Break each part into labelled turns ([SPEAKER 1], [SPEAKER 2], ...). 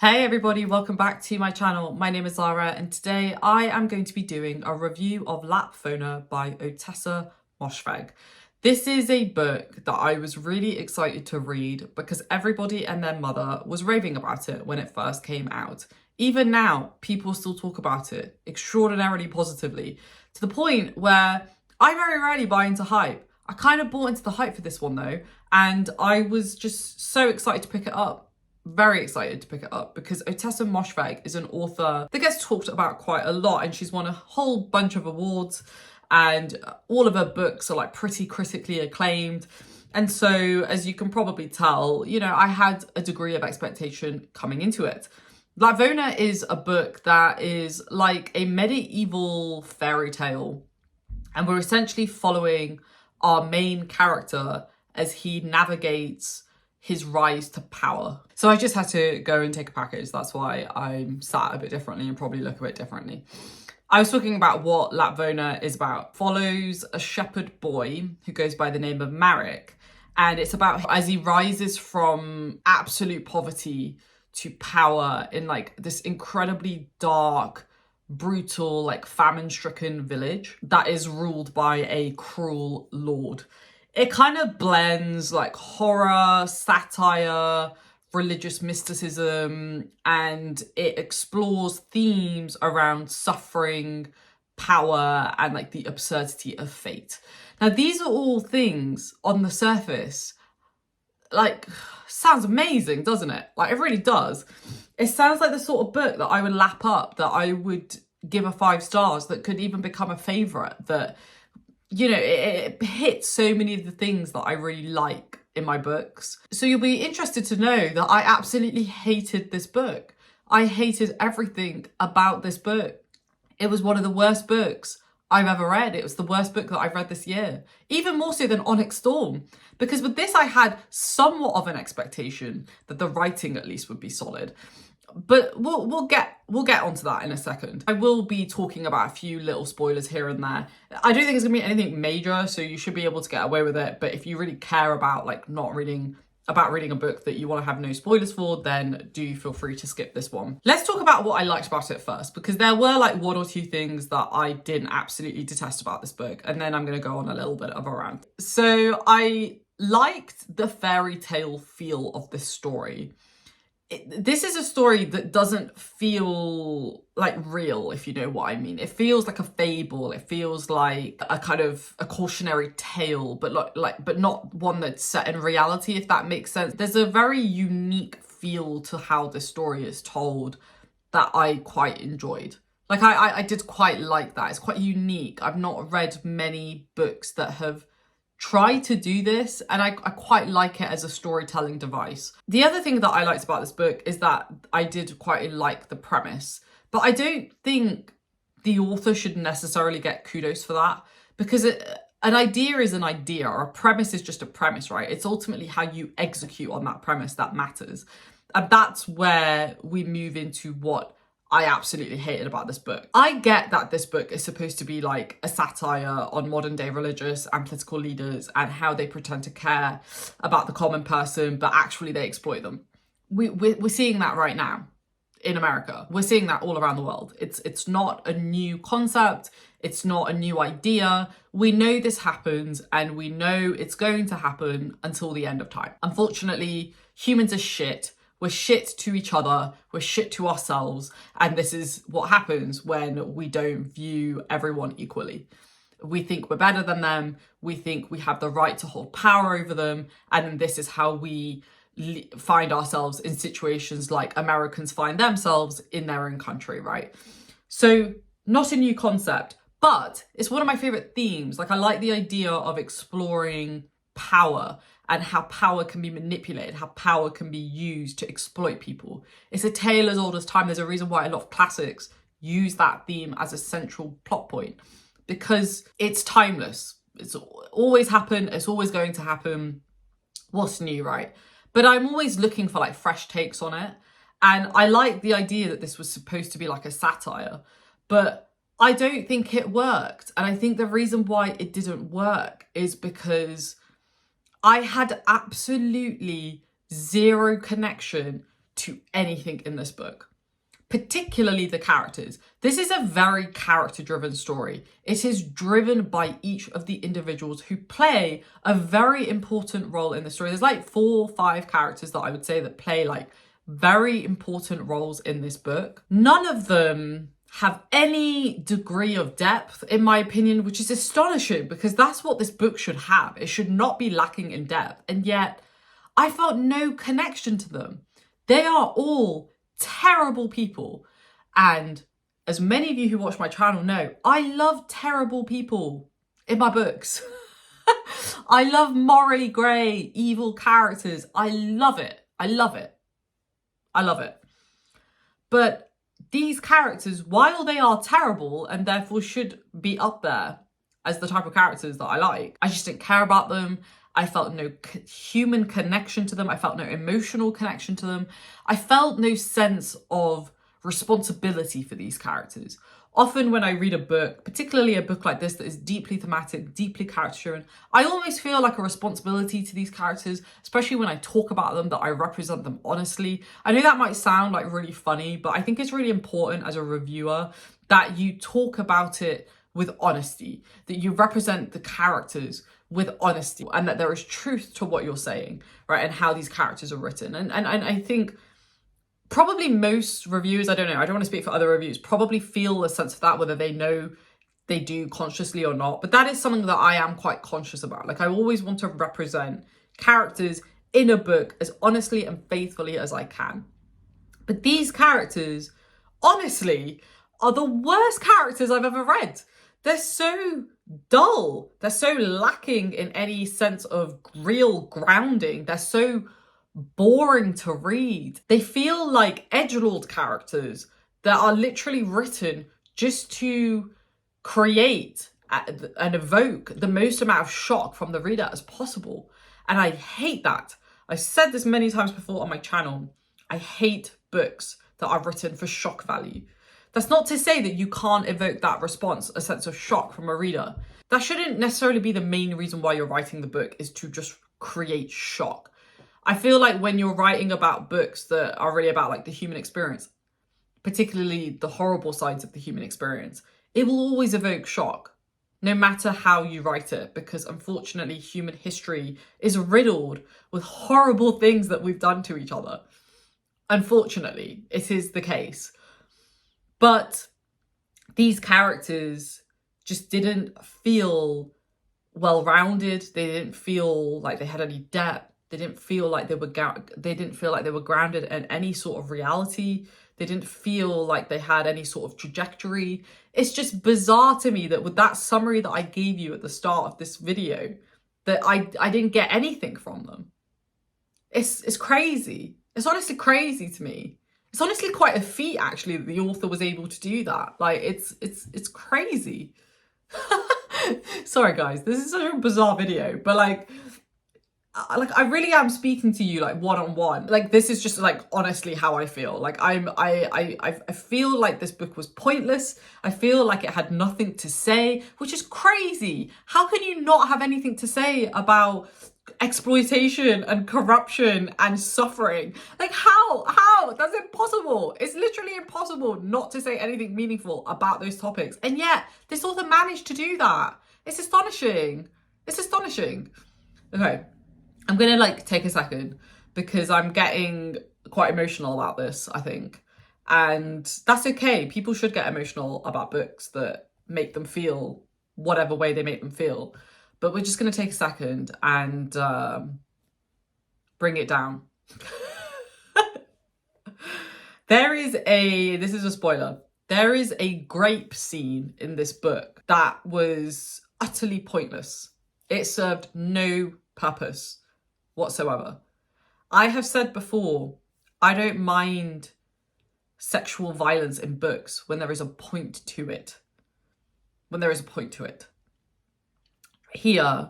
[SPEAKER 1] Hey everybody, welcome back to my channel. My name is Lara and today I am going to be doing a review of Lapvona by Otessa Moshfegh. This is a book that I was really excited to read because everybody and their mother was raving about it when it first came out. Even now, people still talk about it extraordinarily positively, to the point where I very rarely buy into hype. I kind of bought into the hype for this one though, and I was just so excited to pick it up. Very excited to pick it up because Otessa Moshfegh is an author that gets talked about quite a lot, and she's won a whole bunch of awards and all of her books are like pretty critically acclaimed. And so, as you can probably tell, I had a degree of expectation coming into it. Lapvona is a book that is like a medieval fairy tale, and we're essentially following our main character as he navigates his rise to power. So I just had to go and take a package. That's why I'm sat a bit differently and probably look a bit differently. I was talking about what Lapvona is about. Follows a shepherd boy who goes by the name of Marek. And it's about as he rises from absolute poverty to power in like this incredibly dark, brutal, like famine-stricken village that is ruled by a cruel lord. It kind of blends like horror, satire, religious mysticism, and it explores themes around suffering, power, and like the absurdity of fate. Now, these are all things on the surface, like, sounds amazing, doesn't it? Like, it really does. It sounds like the sort of book that I would lap up, that I would give a 5 stars, that could even become a favourite, that it hits so many of the things that I really like in my books. So you'll be interested to know that I absolutely hated this book. I hated everything about this book. It was one of the worst books I've ever read. It was the worst book that I've read this year. Even more so than Onyx Storm. Because with this, I had somewhat of an expectation that the writing at least would be solid. But we'll get onto that in a second. I will be talking about a few little spoilers here and there. I don't think it's gonna be anything major, so you should be able to get away with it. But if you really care about reading a book that you want to have no spoilers for, then do feel free to skip this one. Let's talk about what I liked about it first, because there were like 1 or 2 things that I didn't absolutely detest about this book, and then I'm gonna go on a little bit of a rant. So I liked the fairy tale feel of this story. This is a story that doesn't feel like real, if you know what I mean. It feels like a fable. It feels like a kind of a cautionary tale, but but not one that's set in reality, if that makes sense. There's a very unique feel to how the story is told that I quite enjoyed. Like I did quite like that. It's quite unique. I've not read many books that have try to do this, and I quite like it as a storytelling device. The other thing that I liked about this book is that I did quite like the premise, but I don't think the author should necessarily get kudos for that, because an idea is an idea, or a premise is just a premise, right? It's ultimately how you execute on that premise that matters. And that's where we move into what I absolutely hated about this book. I get that this book is supposed to be like a satire on modern day religious and political leaders and how they pretend to care about the common person, but actually they exploit them. We're seeing that right now in America. We're seeing that all around the world. It's not a new concept. It's not a new idea. We know this happens, and we know it's going to happen until the end of time. Unfortunately, humans are shit. We're shit to each other, we're shit to ourselves, and this is what happens when we don't view everyone equally. We think we're better than them, we think we have the right to hold power over them, and this is how we find ourselves in situations like Americans find themselves in their own country, right? So, not a new concept, but it's one of my favourite themes. Like, I like the idea of exploring power and how power can be manipulated, how power can be used to exploit people. It's a tale as old as time. There's a reason why a lot of classics use that theme as a central plot point, because it's timeless. It's always happened. It's always going to happen. What's new, right? But I'm always looking for like fresh takes on it. And I like the idea that this was supposed to be like a satire, but I don't think it worked. And I think the reason why it didn't work is because I had absolutely zero connection to anything in this book, particularly the characters. This is a very character-driven story. It is driven by each of the individuals who play a very important role in the story. There's like 4 or 5 characters that I would say that play like very important roles in this book. None of them have any degree of depth, in my opinion, which is astonishing because that's what this book should have. It should not be lacking in depth. And yet I felt no connection to them. They are all terrible people. And as many of you who watch my channel know, I love terrible people in my books. I love morally grey, evil characters. I love it. I love it. I love it. But these characters, while they are terrible and therefore should be up there as the type of characters that I like, I just didn't care about them. I felt no human connection to them. I felt no emotional connection to them. I felt no sense of responsibility for these characters. Often when I read a book, particularly a book like this that is deeply thematic, deeply character-driven, I almost feel like a responsibility to these characters, especially when I talk about them, that I represent them honestly. I know that might sound like really funny, but I think it's really important as a reviewer that you talk about it with honesty, that you represent the characters with honesty, and that there is truth to what you're saying, right? And how these characters are written. And I think probably most reviewers, I don't know, I don't want to speak for other reviewers, probably feel a sense of that, whether they know they do consciously or not. But that is something that I am quite conscious about. Like, I always want to represent characters in a book as honestly and faithfully as I can. But these characters, honestly, are the worst characters I've ever read. They're so dull. They're so lacking in any sense of real grounding. They're so boring to read. They feel like edgelord characters that are literally written just to create and evoke the most amount of shock from the reader as possible. And I hate that. I've said this many times before on my channel. I hate books that are written for shock value. That's not to say that you can't evoke that response, a sense of shock from a reader. That shouldn't necessarily be the main reason why you're writing the book, is to just create shock. I feel like when you're writing about books that are really about like the human experience, particularly the horrible sides of the human experience, it will always evoke shock, no matter how you write it, because unfortunately human history is riddled with horrible things that we've done to each other. Unfortunately, it is the case. But these characters just didn't feel well-rounded. They didn't feel like they had any depth. They didn't feel like they were grounded in any sort of reality. They didn't feel like they had any sort of trajectory. It's just bizarre to me that with that summary that I gave you at the start of this video, that I didn't get anything from them. It's crazy. It's honestly crazy to me. It's honestly quite a feat, actually, that the author was able to do that. Like, it's crazy. Sorry, guys, this is such a bizarre video, but like I really am speaking to you like one-on-one. Like, this is just like honestly how I feel. Like, I feel like this book was pointless. I feel like it had nothing to say, which is crazy. How can you not have anything to say about exploitation and corruption and suffering? Like, how that's impossible. It's literally impossible not to say anything meaningful about those topics, and yet this author managed to do that. It's astonishing. It's astonishing. Okay, I'm gonna like take a second because I'm getting quite emotional about this, I think, and that's okay. People should get emotional about books that make them feel whatever way they make them feel. But we're just going to take a second and bring it down. This is a spoiler. There is a grape scene in this book that was utterly pointless. It served no purpose whatsoever. I have said before, I don't mind sexual violence in books when there is a point to it. When there is a point to it. Here,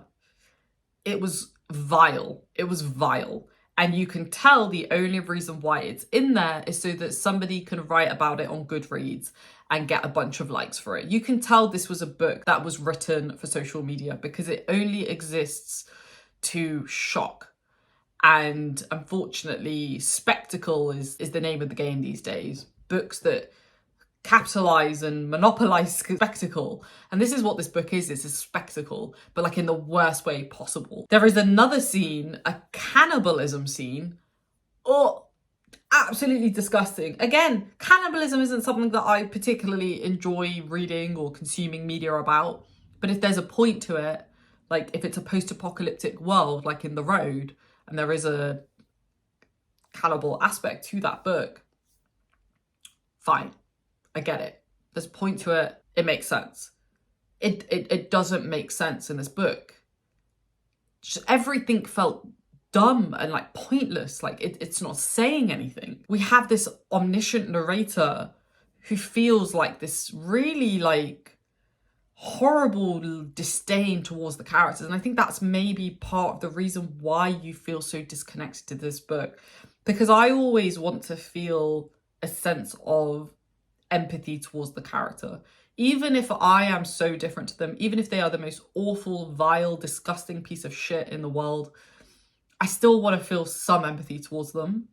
[SPEAKER 1] it was vile. It was vile. And you can tell the only reason why it's in there is so that somebody can write about it on Goodreads and get a bunch of likes for it. You can tell this was a book that was written for social media because it only exists to shock. And unfortunately, spectacle is the name of the game these days. Books that capitalize and monopolize spectacle. And this is what this book is. It's a spectacle, but like in the worst way possible. There is another scene, a cannibalism scene. Oh, absolutely disgusting. Again, cannibalism isn't something that I particularly enjoy reading or consuming media about. But if there's a point to it, like if it's a post-apocalyptic world, like in The Road, and there is a cannibal aspect to that book, fine. I get it. There's a point to it. It makes sense. It doesn't make sense in this book. Just everything felt dumb and like pointless. Like it's not saying anything. We have this omniscient narrator who feels like this really like horrible disdain towards the characters. And I think that's maybe part of the reason why you feel so disconnected to this book. Because I always want to feel a sense of empathy towards the character. Even if I am so different to them, even if they are the most awful, vile, disgusting piece of shit in the world, I still want to feel some empathy towards them.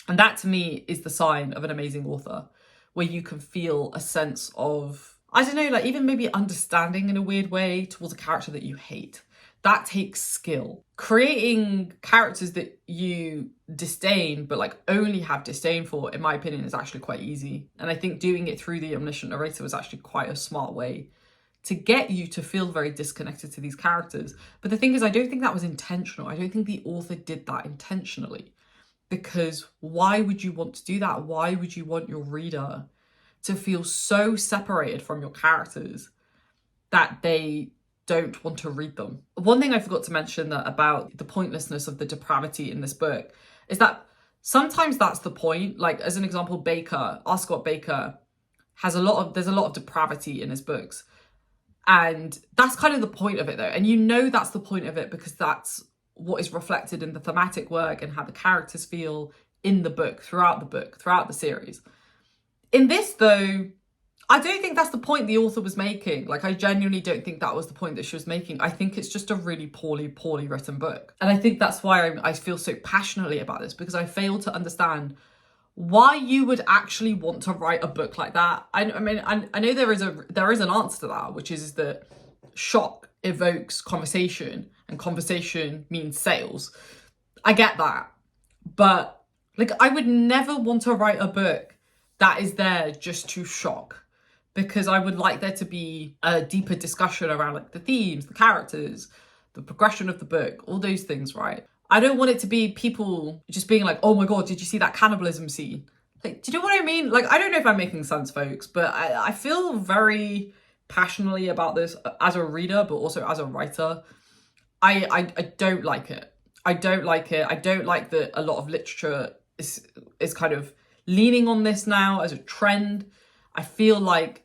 [SPEAKER 1] And that to me is the sign of an amazing author, where you can feel a sense of, I don't know, like even maybe understanding in a weird way towards a character that you hate. That takes skill. Creating characters that you disdain, but like only have disdain for, in my opinion, is actually quite easy. And I think doing it through the omniscient narrator was actually quite a smart way to get you to feel very disconnected to these characters. But the thing is, I don't think that was intentional. I don't think the author did that intentionally. Because why would you want to do that? Why would you want your reader to feel so separated from your characters that they don't want to read them? One thing I forgot to mention that about the pointlessness of the depravity in this book is that sometimes that's the point. Like as an example, Baker, R. Scott Baker, there's a lot of depravity in his books. And that's kind of the point of it though. And you know that's the point of it because that's what is reflected in the thematic work and how the characters feel in the book, throughout the series. In this though, I don't think that's the point the author was making. Like, I genuinely don't think that was the point that she was making. I think it's just a really poorly written book. And I think that's why I feel so passionately about this, because I fail to understand why you would actually want to write a book like that. I mean, I know there is an answer to that, which is that shock evokes conversation and conversation means sales. I get that. But like, I would never want to write a book that is there just to shock, because I would like there to be a deeper discussion around like the themes, the characters, the progression of the book, all those things, right? I don't want it to be people just being like, oh my God, did you see that cannibalism scene? Like, do you know what I mean? Like, I don't know if I'm making sense, folks, but I feel very passionately about this as a reader, but also as a writer. I don't like it. I don't like it. I don't like that a lot of literature is kind of leaning on this now as a trend. I feel like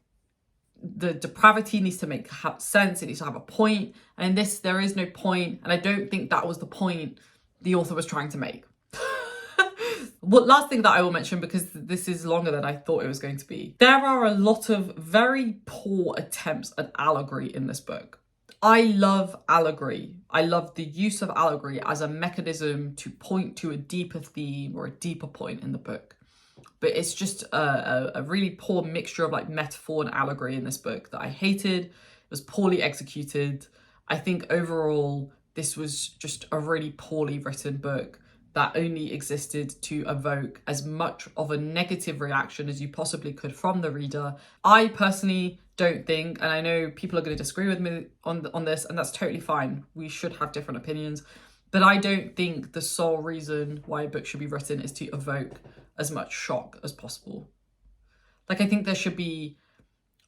[SPEAKER 1] the depravity needs to have sense. It needs to have a point. And in this, there is no point. And I don't think that was the point the author was trying to make. Last thing that I will mention, because this is longer than I thought it was going to be. There are a lot of very poor attempts at allegory in this book. I love allegory. I love the use of allegory as a mechanism to point to a deeper theme or a deeper point in the book. But it's just a really poor mixture of like metaphor and allegory in this book that I hated. It was poorly executed. I think overall, this was just a really poorly written book that only existed to evoke as much of a negative reaction as you possibly could from the reader. I personally don't think, and I know people are going to disagree with me on this, and that's totally fine. We should have different opinions. But I don't think the sole reason why a book should be written is to evoke as much shock as possible. Like, I think there should be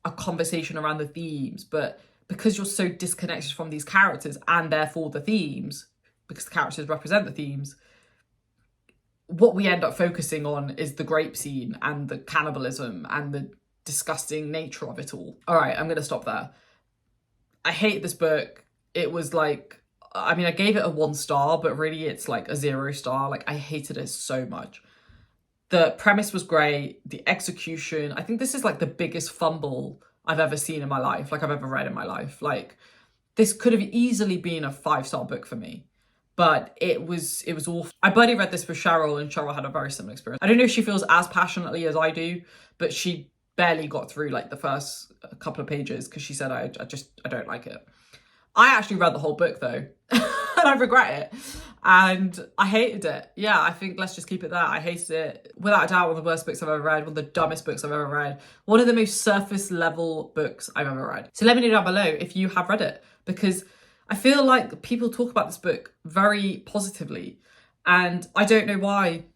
[SPEAKER 1] a conversation around the themes, but because you're so disconnected from these characters and therefore the themes, because the characters represent the themes, what we end up focusing on is the grape scene and the cannibalism and the disgusting nature of it all. All right, I'm going to stop there. I hate this book. It was like, I mean, I gave it a 1 star, but really it's like a 0 star. Like, I hated it so much. The premise was great. The execution, I think this is like the biggest fumble I've ever seen in my life, like I've ever read in my life. Like, this could have easily been a 5-star book for me. but it was awful. I buddy read this with Cheryl, and Cheryl had a very similar experience. I don't know if she feels as passionately as I do, but she barely got through like the first couple of pages because she said, I don't like it. I actually read the whole book though, and I regret it. And I hated it. Yeah, I think let's just keep it there. I hated it. Without a doubt, one of the worst books I've ever read, one of the dumbest books I've ever read, one of the most surface level books I've ever read. So let me know down below if you have read it, because I feel like people talk about this book very positively, and I don't know why.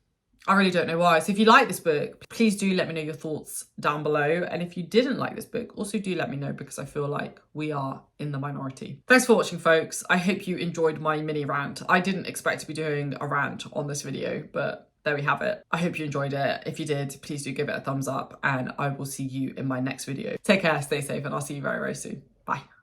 [SPEAKER 1] I really don't know why. So if you like this book, please do let me know your thoughts down below. And if you didn't like this book, also do let me know, because I feel like we are in the minority. Thanks for watching, folks. I hope you enjoyed my mini rant. I didn't expect to be doing a rant on this video, but there we have it. I hope you enjoyed it. If you did, please do give it a thumbs up, and I will see you in my next video. Take care, stay safe, and I'll see you very, very soon. Bye.